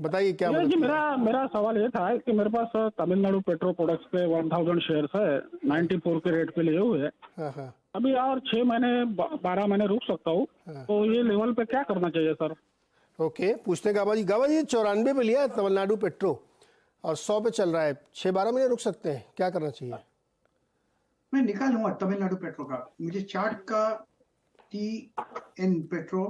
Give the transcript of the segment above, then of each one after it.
बताइए क्या ये मदद जी करें। मेरा मेरा सवाल ये था कि मेरे पास तमिलनाडु पेट्रो प्रोडक्ट्स पे 1000 शेयर्स है, 94 के रेट पे लिए हुए है। हाँ हाँ अभी और 6 महीने 12 महीने रुक सकता हूँ, हाँ। तो ये लेवल पे क्या करना चाहिए सर? ओके, पूछते हैं गाबा जी 94 पे लिया है तमिलनाडु पेट्रो और 100 पे चल रहा है, 6-12 महीने रुक सकते हैं, क्या करना चाहिए? मैं निकाल लूंगा तमिलनाडु पेट्रो का, मुझे चार्ट का टी एन पेट्रो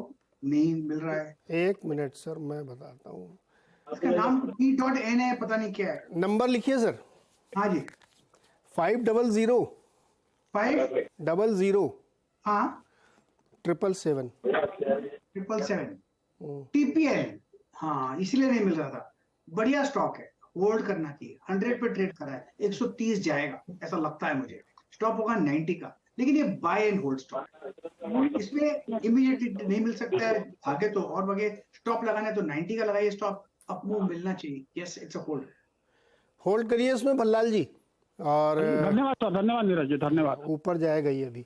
नहीं मिल रहा है। एक मिनट सर, मैं बताता हूँ। इसका नाम टी डॉट एन है, पता नहीं क्या है। नंबर लिखिए सर। हाँ जी, 500 5 हाँ 777। 777 टीपीएल। हाँ, इसलिए नहीं मिल रहा था। बढ़िया स्टॉक है, होल्ड करना चाहिए। 100 पे ट्रेड कर रहा है, 130 जाएगा ऐसा लगता है मुझे। स्टॉप होगा 90 का, लेकिन ये बाय एंड होल्ड स्टॉक, इसमें इमीडिएटली नहीं मिल सकता है। आगे तो और बगे स्टॉप लगाना है तो 90 का लगाइए स्टॉप, अप मूव मिलना चाहिए। Yes, it's a hold. Hold करिए इसमें भल्लाल जी, और धन्यवाद सर, धन्यवाद नीरज जी, धन्यवाद। ऊपर जाएगा ये अभी।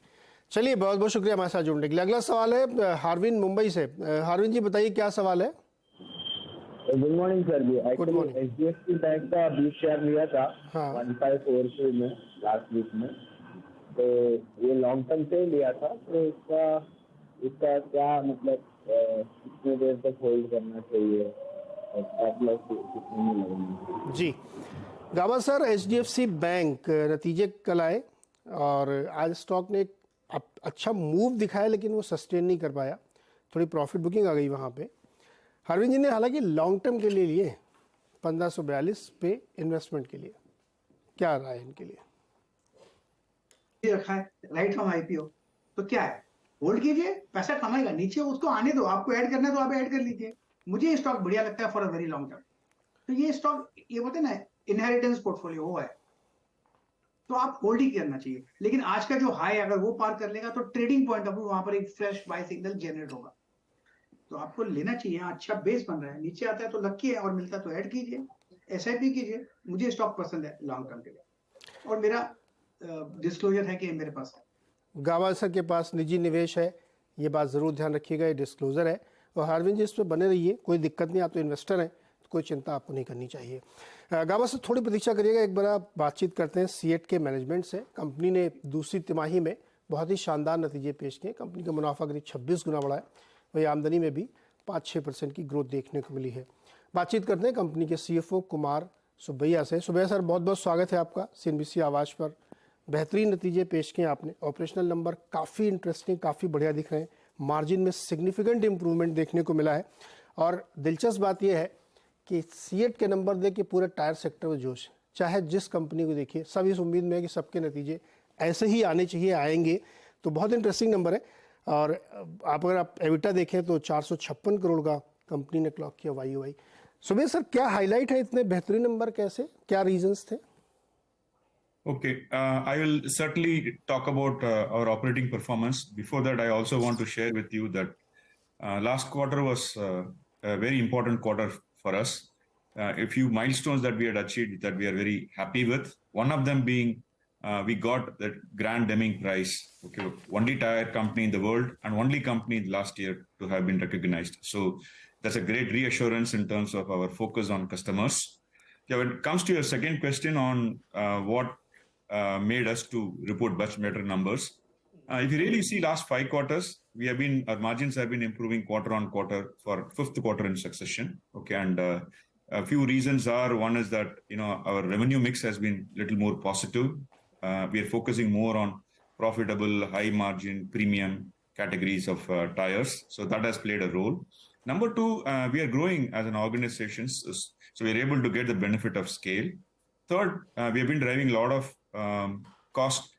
चलिए, बहुत बहुत शुक्रिया हमारे साथ जुड़ने के लिए। अगला सवाल है हार्विन मुंबई से। हार्विन जी बताइए क्या सवाल है। गुड मॉर्निंग सर जी। Good actually morning. HDFC bank का 20 शेयर लिया था हाँ। 154 में लास्ट वीक में, तो ये लॉन्ग टर्म से लिया था, तो इसका क्या मतलब कितने देर तक होल्ड करना चाहिए और स्टॉप लॉस कितने में लगाना जी गाबा सर, एचडीएफसी बैंक नतीजे कल आए और आज स्टॉक ने एक अच्छा मूव दिखाया, लेकिन वो सस्टेन नहीं कर पाया, थोड़ी प्रॉफिट बुकिंग आ गई वहाँ पे। हरविंद जी ने हालांकि लॉन्ग टर्म के लिए लिए 1542 पे इन्वेस्टमेंट के लिए, क्या राय इनके लिए? रखा है राइट फ्रॉम आईपीओ, तो क्या है, होल्ड कीजिए, पैसा कमाएगा। नीचे उसको आने दो, आपको ऐड करना है तो आप ऐड कर लीजिए। मुझे ये स्टॉक बढ़िया लगता है for a very long term. तो ये स्टॉक, ये बोलते हैं ना इनहेरिटेंस पोर्टफोलियो, वो है, तो आप होल्ड ही करना चाहिए। लेकिन आज का जो हाई अगर वो पार कर लेगा तो ट्रेडिंग पॉइंट ऑफ व्यू वहां पर एक फ्रेश बाय सिग्नल जनरेट होगा, तो आपको लेना चाहिए। अच्छा बेस बन रहा है, नीचे आता है तो लकी है, और मिलता है तो ऐड कीजिए, एसआईपी कीजिए। मुझे स्टॉक पसंद है लॉन्ग टर्म के लिए, और मेरा डिस्क्लोजर है कि मेरे पास है। गाबा सर के पास निजी निवेश है, ये बात ज़रूर ध्यान रखिएगा, ये डिस्क्लोजर है। और हार्विन जी इस पर बने रहिए, कोई दिक्कत नहीं, आप तो इन्वेस्टर हैं, तो कोई चिंता आपको नहीं करनी चाहिए। गाबा सर थोड़ी प्रतीक्षा करिएगा, एक बार आप बातचीत करते हैं सीएट के मैनेजमेंट से। कंपनी ने दूसरी तिमाही में बहुत ही शानदार नतीजे पेश किए, कंपनी का मुनाफा करीब 26 गुना बढ़ा है, वही आमदनी में भी 5-6% की ग्रोथ देखने को मिली है। बातचीत करते हैं कंपनी के सीएफओ कुमार सुब्बैया से। सुब्बैया सर, बहुत बहुत स्वागत है आपका सीएनबीसी आवाज़ पर। बेहतरीन नतीजे पेश किए आपने, ऑपरेशनल नंबर काफ़ी इंटरेस्टिंग, काफ़ी बढ़िया दिख रहे हैं, मार्जिन में सिग्निफिकेंट इंप्रूवमेंट देखने को मिला है। और दिलचस्प बात यह है कि सीएट के नंबर देख के पूरे टायर सेक्टर में जोश है, चाहे जिस कंपनी को देखिए, सब इस उम्मीद में है कि सबके नतीजे ऐसे ही आने चाहिए, आएंगे। तो बहुत इंटरेस्टिंग नंबर है। और अगर आप एबिटा देखें तो 456 करोड़ का कंपनी ने क्लॉक किया YoY। सुबह सर क्या हाईलाइट है इतने बेहतरीन नंबर, कैसे, क्या रीजंस थे? Okay, I will certainly talk about our operating performance. Before that, I also want to share with you that last quarter was a very important quarter for us. A few milestones that we had achieved that we are very happy with. One of them being we got the Grand Deming Prize. Okay, only tire company in the world and only company last year to have been recognized. So that's a great reassurance in terms of our focus on customers. Yeah, when it comes to your second question on what made us to report much better numbers. If you really see last 5 quarters, our margins have been improving quarter on quarter for 5th quarter in succession. Okay, and a few reasons are, one is that our revenue mix has been little more positive. We are focusing more on profitable, high margin, premium categories of tires, so that has played a role. Number 2, we are growing as an organization, so we are able to get the benefit of scale. Third, we have been driving a lot of cost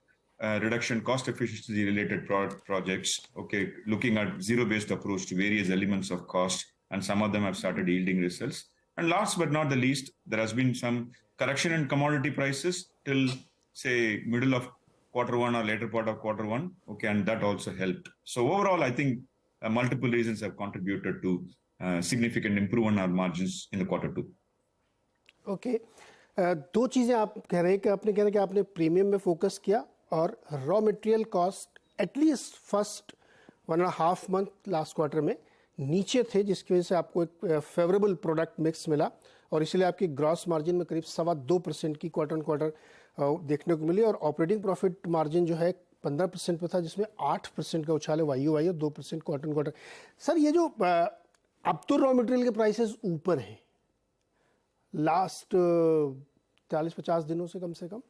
reduction, cost efficiency related projects. Okay, looking at zero-based approach to various elements of cost, and some of them have started yielding results. And last but not the least, there has been some correction in commodity prices till say middle of Q1 or later part of Q1. Okay, and that also helped. So overall, I think multiple reasons have contributed to significant improvement in our margins in the Q2. Okay, दो चीज़ें आप कह रहे हैं कि आपने कह रहे कि आपने प्रीमियम में फोकस किया और raw material cost at least first 1.5 month last quarter में नीचे थे, जिसकी वजह से आपको एक फेवरेबल प्रोडक्ट मिक्स मिला और इसलिए आपकी ग्रॉस मार्जिन में करीब 2.25% की क्वार्टर ऑन क्वार्टर देखने को मिली और ऑपरेटिंग प्रॉफिट मार्जिन जो है 15% पे था, जिसमें 8% का उछाल है वाई और 2% क्वार्टर ऑन क्वार्टर। सर ये जो अब तो रॉ मटेरियल के प्राइसेस ऊपर हैं लास्ट 40-50 दिनों से कम,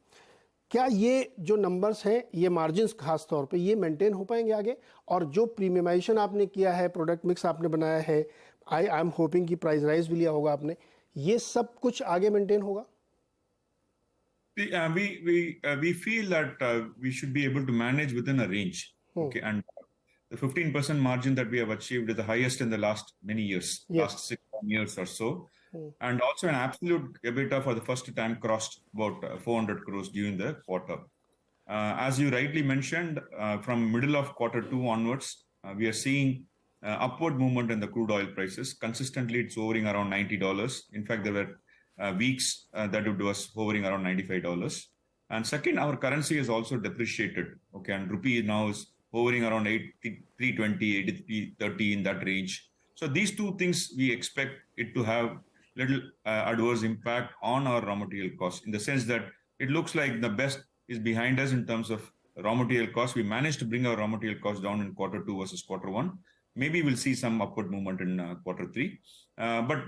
क्या ये जो नंबर्स हैं, ये मार्जिन्स खास तौर पे ये मेंटेन हो पाएंगे आगे? और जो प्रीमियमाइजेशन आपने किया है, प्रोडक्ट मिक्स आपने बनाया है, आई एम होपिंग कि प्राइस राइज भी लिया होगा आपने, ये सब कुछ आगे मेंटेन होगा? We feel that we should be able to manage within a range. Okay, and the 15% margin that we have achieved is the highest in the last many years, last 6 years or so. And also an absolute EBITDA for the first time crossed about 400 crores during the quarter. As you rightly mentioned, from middle of Q2 onwards, we are seeing upward movement in the crude oil prices. Consistently, it's hovering around $90. In fact, there were weeks that it was hovering around $95. And second, our currency is also depreciated. Okay, and rupee now is hovering around 83.20, 83.30 in that range. So these two things we expect it to have little adverse impact on our raw material costs, in the sense that it looks like the best is behind us in terms of raw material costs. We managed to bring our raw material costs down in Q2 versus Q1. Maybe we'll see some upward movement in Q3. But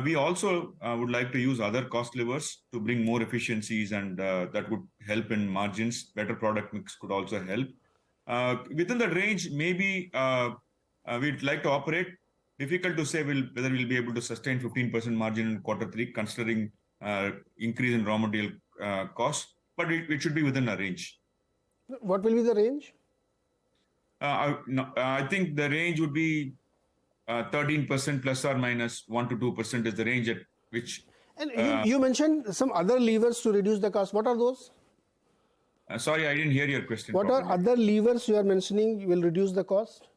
we also would like to use other cost levers to bring more efficiencies, and that would help in margins. Better product mix could also help. Within the range, maybe we'd like to operate. Difficult to say whether we'll be able to sustain 15% margin in Q3, considering increase in raw material costs, but it should be within a range. What will be the range? I think the range would be 13% plus or minus 1 to 2% is the range at which. And you mentioned some other levers to reduce the cost. What are those? Sorry, I didn't hear your question. What properly. are other levers you are mentioning will reduce the cost?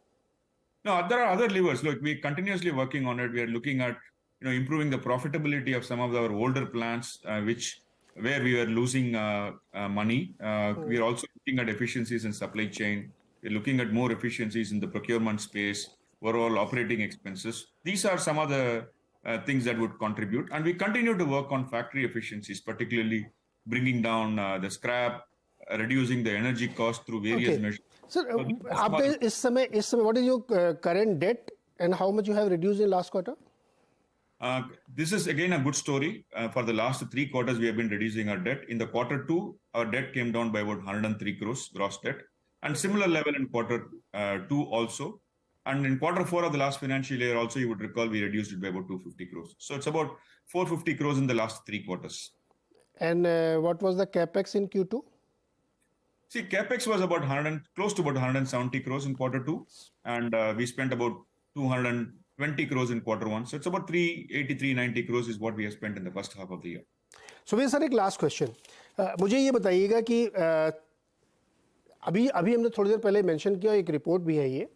No, there are other levers. Look, we're continuously working on it. We are looking at improving the profitability of some of our older plants, where we were losing money. We are also looking at efficiencies in supply chain. We're looking at more efficiencies in the procurement space, overall operating expenses. These are some of the things that would contribute. And we continue to work on factory efficiencies, particularly bringing down the scrap, reducing the energy cost through various measures. Sir, आपने इस समय what is your current debt and how much you have reduced in last quarter? This is again a good story. For the last 3 quarters, we have been reducing our debt. In the Q2, our debt came down by about 103 crores gross debt, and similar level in Q2 also. And in Q4 of the last financial year also, you would recall, we reduced it by about 250 crores. So it's about 450 crores in the last 3 quarters. And what was the capex in Q2? See, capex was about close to about 170 crores in Q2, and we spent about 220 crores in Q1. So it's about 380-390 crores is what we have spent in the first half of the year. सुबह sir, एक last question मुझे ये बताइएगा कि अभी हमने थोड़ी देर पहले मेंशन किया, एक रिपोर्ट भी है ये,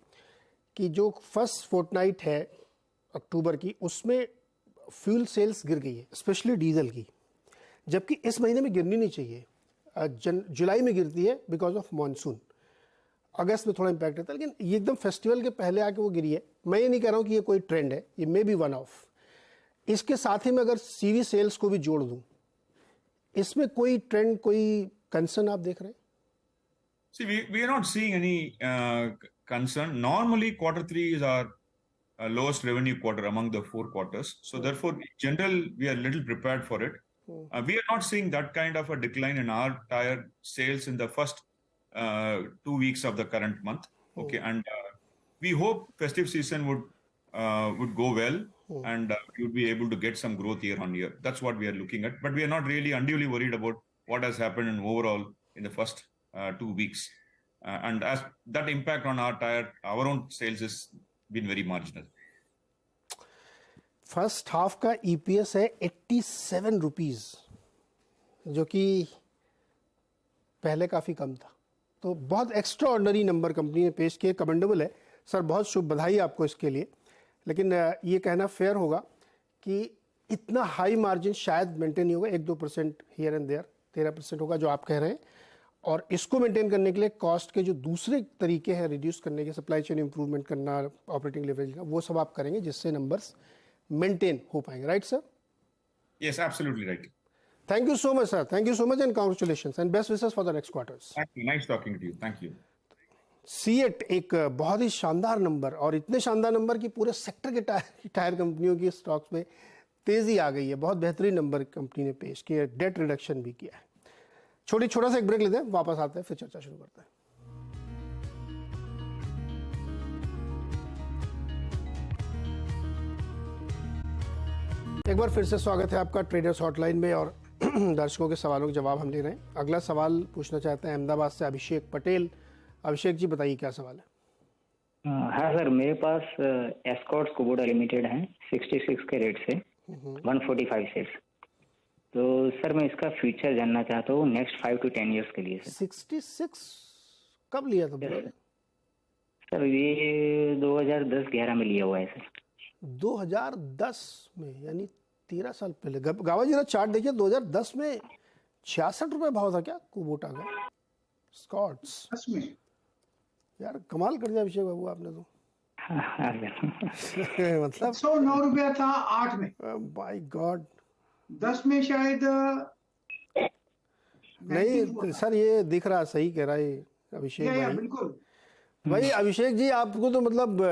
कि जो फर्स्ट फोर्टनाइट है अक्टूबर की, उसमें फ्यूल सेल्स गिर गई है, स्पेशली डीजल की, जबकि इस महीने में गिरनी नहीं चाहिए। जुलाई में गिरती है बिकॉज ऑफ मॉनसून, अगस्त में थोड़ा इम्पैक्ट रहता है, लेकिन ये एकदम फेस्टिवल के पहले आके वो गिरी है। मैं ये नहीं कह रहा हूँ कि ये कोई ट्रेंड है, ये मे बी वन ऑफ। इसके साथ ही मैं अगर सीवी सेल्स को भी जोड़ दूँ, इसमें कोई ट्रेंड, कोई कंसर्न आप देख रहे हैं? See, we are not seeing any concern. Normally, Q3 is our lowest revenue quarter among the 4 quarters. So therefore, in general, we are a little prepared for it. We are not seeing that kind of a decline in our tire sales in the first 2 weeks of the current month. Okay, and we hope festive season would go well, and we would be able to get some growth year on year. That's what we are looking at. But we are not really unduly worried about what has happened in overall in the first 2 weeks. And as that impact on our own sales has been very marginal. First half का EPS है 87 rupees, जो कि पहले काफ़ी कम था। तो बहुत extra ordinary number company ने पेश किए, कमेंडेबल है सर, बहुत शुभ बधाई आपको इसके लिए। लेकिन ये कहना फेयर होगा कि इतना हाई मार्जिन शायद मेंटेन नहीं होगा, 1-2% हियर एंड देयर, 13% होगा जो आप कह रहे हैं। और इसको मेंटेन करने के लिए कॉस्ट के जो दूसरे तरीके हैं रिड्यूस करने के, सप्लाई चेन इंप्रूवमेंट करना, ऑपरेटिंग लेवरेज का, वो सब आप करेंगे जिससे नंबर्स मेंटेन हो पाएंगे, right sir? Yes, absolutely right. Thank you so much sir, thank you so much and congratulations and best wishes for the next quarters. Thank you. Nice talking to you. Thank you. CEAT एक बहुत ही शानदार number, और इतने शानदार number कि पूरे sector के tyre कंपनियों की स्टॉक्स में तेजी आ गई है। बहुत बेहतरीन नंबर कंपनी ने पेश किया, डेट रिडक्शन भी किया है। छोटा सा एक ब्रेक लेते हैं, वापस आते हैं, फिर चर्चा शुरू करते हैं। एक बार फिर से स्वागत है आपका ट्रेडर्स हॉटलाइन में, और दर्शकों के सवालों के जवाब हम ले रहे हैं। अगला सवाल पूछना चाहते हैं अहमदाबाद से अभिषेक पटेल। अभिषेक जी बताइए क्या सवाल है। हाँ सर, मेरे पास एस्कॉर्ट्स कुबोटा लिमिटेड है 66 के रेट से 145 शेयर्स। तो सर मैं इसका फ्यूचर जानना चाहता हूँ नेक्स्ट 5 to 10 ईयर्स के लिए सर। 66 कब लिया था? सर ये 2010-11 में लिया हुआ है सर। 2010 में, यानी 13 साल पहले। गावा जी चार्ट देखिए, 2010 में 66 रुपए भाव था क्या कुबोटा का स्कॉट्स? सच में यार कमाल कर दिया अभिषेक बाबू आपने तो। हाँ सर। मतलब 109 रुपया था 8 में, बाय गॉड। 10 में शायद नहीं सर, ये दिख रहा, सही कह रहा है अभिषेक या भाई। बिल्कुल। भाई अभिषेक जी आपको तो मतलब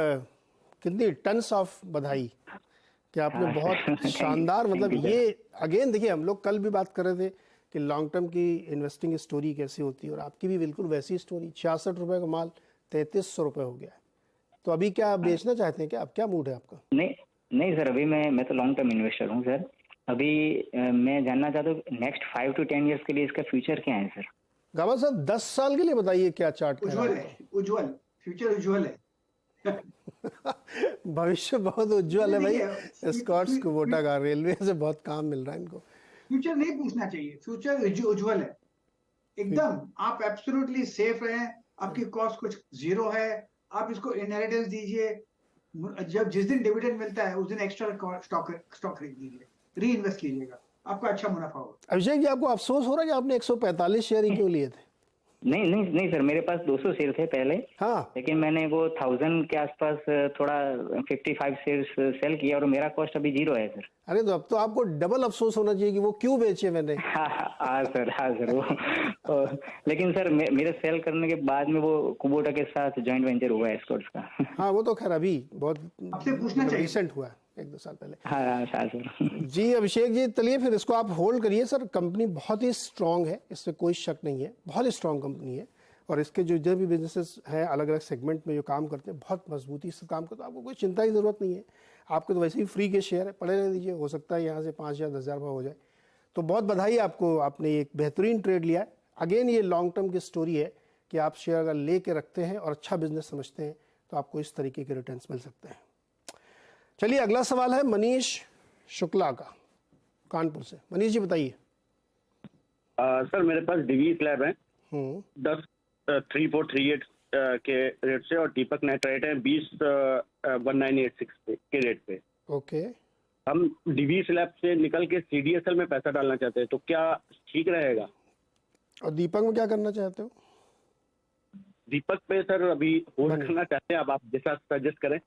कितनी टन्स ऑफ बधाई कि आपने बहुत शानदार, मतलब ये अगेन देखिए, हम लोग कल भी बात कर रहे थे कि लॉन्ग टर्म की इन्वेस्टिंग स्टोरी कैसी होती है, और आपकी भी बिल्कुल वैसी स्टोरी। 66 रुपए का माल 3300 रुपए हो गया है। तो अभी क्या आप बेचना चाहते हैं क्या? आप क्या मूड है आपका? नहीं सर, अभी मैं तो लॉन्ग टर्म इन्वेस्टर हूँ सर। अभी मैं जानना चाहता हूँ नेक्स्ट 5 to 10 ईयर्स के लिए इसका फ्यूचर क्या है सर? गावा साहब 10 साल के लिए बताइए क्या चार्ट उज्जवल है, उज्जवल फ्यूचर, उज्जवल है। भविष्य बहुत उज्जवल है भाई। स्कॉट्स कुबोटा का रेलवे से बहुत काम मिल रहा है इनको। फ्यूचर नहीं पूछना चाहिए, फ्यूचर उज्जवल है एकदम। आप एब्सोल्युटली सेफ हैं, आपकी कॉस्ट कुछ जीरो है। आप इसको इनहेरिटेंस दीजिए, जब जिस दिन डिविडेंड मिलता है उस दिन एक्स्ट्रा स्टॉक खरीद लीजिए, री इन्वेस्ट कीजिएगा, आपका अच्छा मुनाफा होगा। अभिषेक जी आपको अफसोस हो रहा है कि आपने 145 शेयर ही क्यों लिए थे? नहीं सर, मेरे पास 200 शेयर थे पहले। हाँ, लेकिन मैंने वो 1000 के आसपास थोड़ा 55 शेयर्स सेल किया और मेरा कॉस्ट अभी 0 है सर। अरे तो अब तो आपको डबल अफसोस होना चाहिए कि वो क्यों बेचे मैंने। हाँ सर वो लेकिन सर मेरे सेल करने के बाद में वो कुबोटा के साथ जॉइंट वेंचर हुआ है एस्कॉर्ट्स का। हाँ वो तो खैर अभी बहुत आपसे पूछना चाहिए, रिसेंट हुआ है, 1-2 साल पहले। हाँ सर। जी अभिषेक जी, चलिए फिर इसको आप होल्ड करिए सर। कंपनी बहुत ही स्ट्रांग है, इसमें कोई शक नहीं है, बहुत ही स्ट्रांग कंपनी है। और इसके जो भी बिजनेसेस हैं अलग अलग सेगमेंट में जो काम करते हैं, बहुत मजबूती से काम करते हैं। आपको कोई चिंता की ज़रूरत नहीं है। आपको तो वैसे ही फ्री के शेयर है, पड़े रह दीजिए, हो सकता है यहाँ से 5 या 10 हज़ार भाव हो जाए। तो बहुत बधाई आपको, आपने एक बेहतरीन ट्रेड लिया है। अगेन ये लॉन्ग टर्म की स्टोरी है कि आप शेयर अगर ले के रखते हैं और अच्छा बिजनेस समझते हैं तो आपको इस तरीके के रिटर्न्स मिल सकते हैं। चलिए अगला सवाल है मनीष शुक्ला का, कानपुर से। मनीष जी बताइए। सर मेरे पास डीवी स्लैब है 3438 के रेट से, और दीपक नाइट्राइट है 201986 के रेट पे। ओके, हम डीवी स्लैब से निकल के सीडीएसएल में पैसा डालना चाहते हैं, तो क्या ठीक रहेगा? और दीपक में क्या करना चाहते हो? दीपक पे सर अभी होल्ड करना चाहते हैं, अब आप जैसा सजेस्ट करें।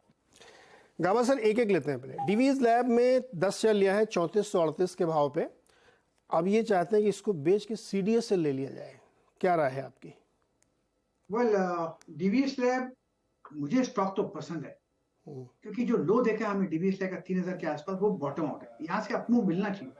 गावा सर एक लेते हैं पहले। डीवीज लैब में 10 शेयर लिया है 3438 के भाव पे। अब ये चाहते हैं कि इसको बेच के सीडीएसएल ले लिया जाए, क्या राय है आपकी? वेल डीवीएस लैब, मुझे स्टॉक तो पसंद है क्योंकि जो लो देखा हमें डीवीएस लैब का 3000 के आसपास, वो बॉटम आउट है। यहाँ से अप मूव मिलना चाहिए।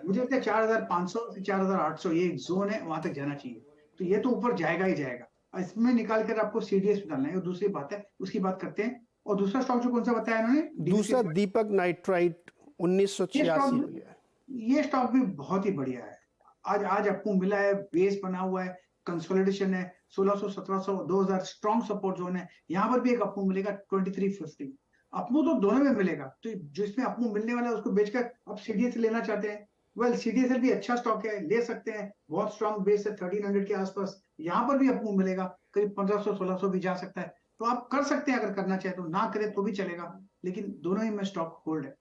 मुझे लगता है 4500 से 4800 ये एक जोन है, वहां तक जाना चाहिए। तो ये तो ऊपर जाएगा ही जाएगा। इसमें निकाल कर आपको सीडीएस में डालना है, और दूसरी बात है, उसकी बात करते हैं। और दूसरा स्टॉक जो कौन सा बताया इन्होंने? दूसरा दीपक नाइट्राइट 1986। ये स्टॉक भी बहुत ही बढ़िया है। आज आपको मिला है, बेस बना हुआ है, कंसोलिडेशन है, 1600, 1700, 2000 स्ट्रॉन्ग सपोर्ट जोन है। यहाँ पर भी एक अपमूव मिलेगा 2350। अपमूव तो दोनों में मिलेगा। तो जो इसमें अपमूव मिलने वाला है उसको बेचकर आप सीडीएसएल लेना चाहते हैं, वेल सीडीएसएल भी अच्छा स्टॉक है, ले सकते हैं। बहुत स्ट्रॉन्ग बेस है 1300 के आसपास। यहाँ पर भी अपमूव मिलेगा, करीब 1500, 1600 भी जा सकता है। तो आप कर सकते हैं, अगर करना चाहे तो। ना करें तो भी चलेगा, लेकिन दोनों ही में स्टॉक होल्ड है।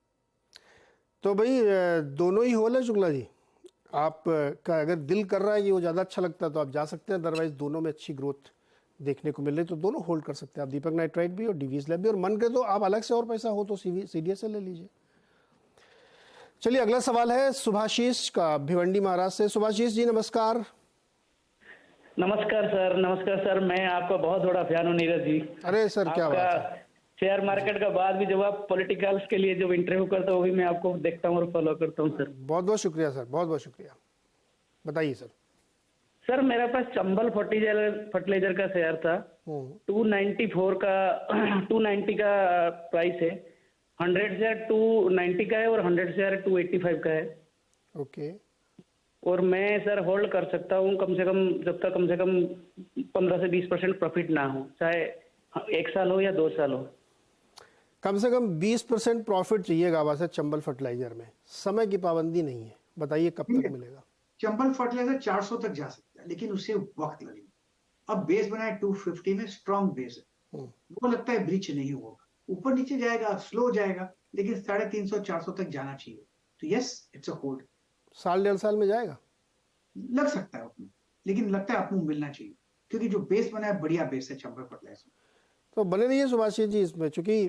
तो भाई दोनों ही होल्ड है शुक्ला जी? आप का अगर दिल कर रहा है कि वो ज़्यादा अच्छा लगता है तो आप जा सकते हैं, अदरवाइज दोनों में अच्छी ग्रोथ देखने को मिल रही तो दोनों होल्ड कर सकते हैं आप, दीपक नाइट्राइट भी और डीवीएस लैब भी, और मन करे तो आप अलग से और पैसा हो तो सीडीएसएल ले लीजिए। चलिए अगला सवाल है सुभाशीष का भिवंडी महाराज से। सुभाशीष जी नमस्कार। नमस्कार सर। नमस्कार सर, मैं आपका बहुत बड़ा फैन हूँ नीरज जी। अरे सर क्या बात है। शेयर मार्केट का बाद भी जब आप पॉलिटिकल्स के लिए जब इंटरव्यू करते हो वो भी मैं आपको देखता हूँ और फॉलो करता हूँ सर। बहुत बहुत शुक्रिया सर, बहुत बहुत शुक्रिया। बताइए सर। सर मेरे पास चंबल फर्टिलाइजर का शेयर था, 294 का 290 का प्राइस है, 100 शेयर 290 का है और 100 शेयर 285 का है। ओके। और मैं सर होल्ड कर सकता हूँ कम से कम जब तक कम से कम 15 से 20% प्रॉफिट ना हो, चाहे 1 साल हो या 2 साल हो। कम से कम 20% प्रॉफिट चाहिएगा वैसे चंबल फर्टिलाइजर में, समय की पाबंदी नहीं है। बताइए कब तक मिलेगा। चंबल फर्टिलाइजर 400 तक जा सकता है, लेकिन उससे वक्त लगेगा। अब बेस बनाए 250 में, स्ट्रॉन्ग बेस है, वो लगता है ब्रीच नहीं होगा, ऊपर नीचे जाएगा, स्लो जाएगा, लेकिन 350 400 तक जाना चाहिए। तो यस, इट्स अ होल्ड। साल 1.5 साल में जाएगा, लग सकता है अपने, लेकिन लगता है आपको मिलना चाहिए, क्योंकि जो बेस बना है बढ़िया बेस है चंबल फर्टिलाइजर। तो बने रहिए सुभाषी जी इसमें, चूंकि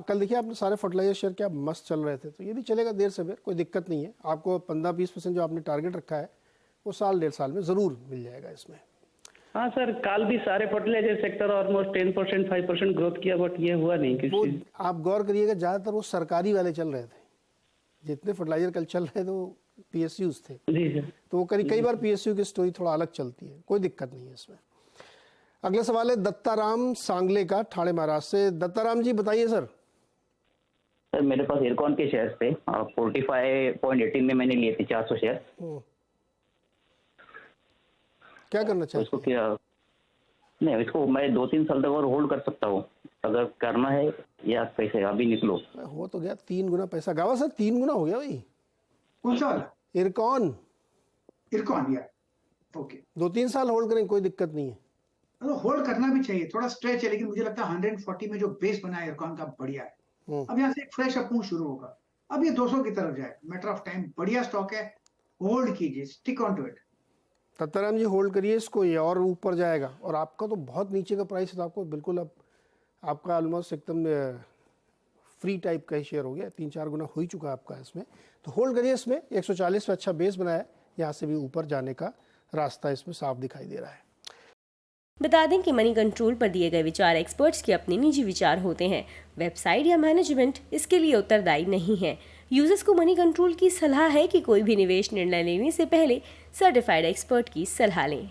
कल देखिए आपने सारे फर्टिलाइजर शेयर क्या मस्त चल रहे थे, तो ये भी चलेगा देर से देर, कोई दिक्कत नहीं है। आपको 15-20% जो आपने टारगेट रखा है वो साल 1.5 साल में जरूर मिल जाएगा इसमें। हाँ सर, कल भी सारे फर्टिलाइजर सेक्टर ऑलमोस्ट 10% 5% ग्रोथ किया, बट ये हुआ नहीं किसी। वो आप गौर करिएगा ज्यादातर वो सरकारी वाले चल रहे थे, जितने फर्टिलाइजर कल चल रहे थे वो PSUs थे। जी सर। तो वो कई बार PSU की स्टोरी थोड़ा अलग चलती है, कोई दिक्कत नहीं है इसमें। अगला सवाल है दत्ताराम सांगले का ठाणे महाराष्ट्र से। दत्ताराम जी बताइए सर। सर मेरे पास इरकॉन के शेयर थे, 45.18 में मैंने लिए थे 400 शेयर। क्या करना चाहिए इसको? क्या नहीं, इसको मैं 2-3 साल तक और होल्ड कर सकता हूँ अगर करना है, या कैसे अभी निकलो? हो तो गया 3 गुना पैसा गावा सर, 3 गुना हो गया भाई। कौन सा वाला? इरकॉन या ओके। 2-3 साल होल्ड करें, कोई दिक्कत नहीं है। होल्ड करना भी चाहिए, थोड़ा स्ट्रेच है, लेकिन मुझे लगता है 140 में जो बेस बना है इरकॉन का बढ़िया है। अब यहाँ से एक फ्रेश अपमूव शुरू होगा, अब ये 200 की तरफ जाए, मैटर ऑफ टाइम। बढ़िया स्टॉक है, होल्ड कीजिए, stick on to it. Dattaram ji hold करिए इसको, ये और ऊपर जाएगा। और आपका तो बहुत नीचे का प्राइस है, तो आपको बिल्कुल अब आपका ऑलमोस्ट एकदम फ्री टाइप का ही शेयर हो गया, 3-4 गुना हो ही चुका है आपका इसमें। तो होल्ड करिए इसमें, 140 पे अच्छा बेस बनाया है, यहाँ से भी ऊपर जाने का रास्ता इसमें साफ दिखाई दे रहा है। बता दें कि मनी कंट्रोल पर दिए गए विचार एक्सपर्ट्स के अपने निजी विचार होते हैं। वेबसाइट या मैनेजमेंट इसके लिए उत्तरदायी नहीं है। यूजर्स को मनी कंट्रोल की सलाह है कि कोई भी निवेश निर्णय लेने से पहले सर्टिफाइड एक्सपर्ट की सलाह लें।